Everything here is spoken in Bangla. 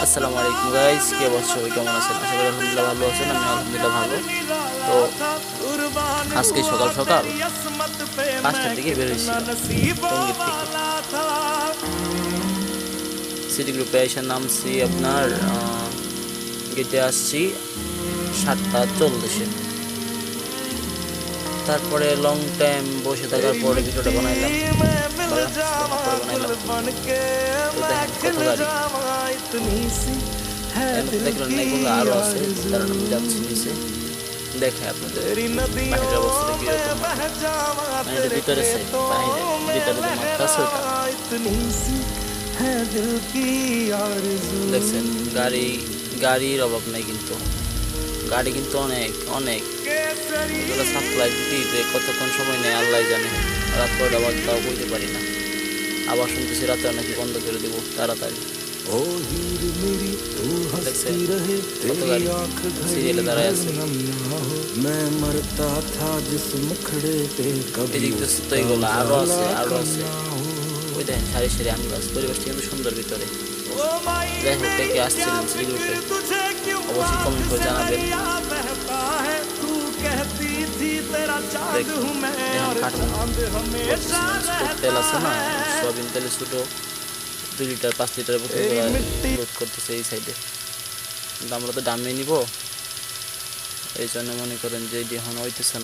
আসসালামু আলাইকুম গাইস, কি অবস্থা? সবাই কেমন আছেন? আশা করি আলহামদুলিল্লাহ ভালো আছেন। আমি আলহামদুলিল্লাহ ভালো। তো আজকে সকাল সকাল 5টার দিকে বের হয়েছিলাম টঙ্গীর থেকে। সিটি গ্রুপে এসে নামছি, আপনার গেটে আসছি 7টা 40-এ। তারপরে লং টাইম বসে থাকার পরে ভিডিওটা বানাইলাম। তো দেখেন কত গাড়ি, এর মধ্যে দেখলেন না, এগুলো আরো আছে, কারণ আমি যাচ্ছি নিচে। দেখে আপনাদের বাহিরের অবস্থাটা কিরকম, মানে এটা ভিতরে সাইড, বাহিরে ভিতরে যে মাঠটা আছে ওটা দেখছেন। গাড়ির অভাব নাই, কিন্তু গাড়ি কিন্তু অনেক অনেক। এগুলো সাপ্লাই দিতে কতক্ষণ সময় নেয় আল্লাহ জানে। রাত 12টা বাজে তাও বলতে পারি না। আবার শুনতেছি রাতে নাকি বন্ধ করে দেবো তাড়াতাড়ি। দেখছেন কত গাড়ি সিরিয়ালে দাঁড়ায় আছে। এদিক দিয়ে তো এগুলো আরো আছে, আরো আছে। ওই দেখেন সারি সারি আম গাছ। পরিবেশটা কিন্তু সুন্দর ভিতরে। যাই হোক, কে কে আসছিলেন সিটি গ্রুপে অবশ্যই কমেন্ট করে জানাবেন। তেল আছে না, সয়াবিন তেলে ছোটো 2 লিটার 5 লিটার বোতল লোড করতেছে এই সাইডে। কিন্তু আমরা তো দামে নিব, এই জন্য মনে করেন যে এখন হইতেছে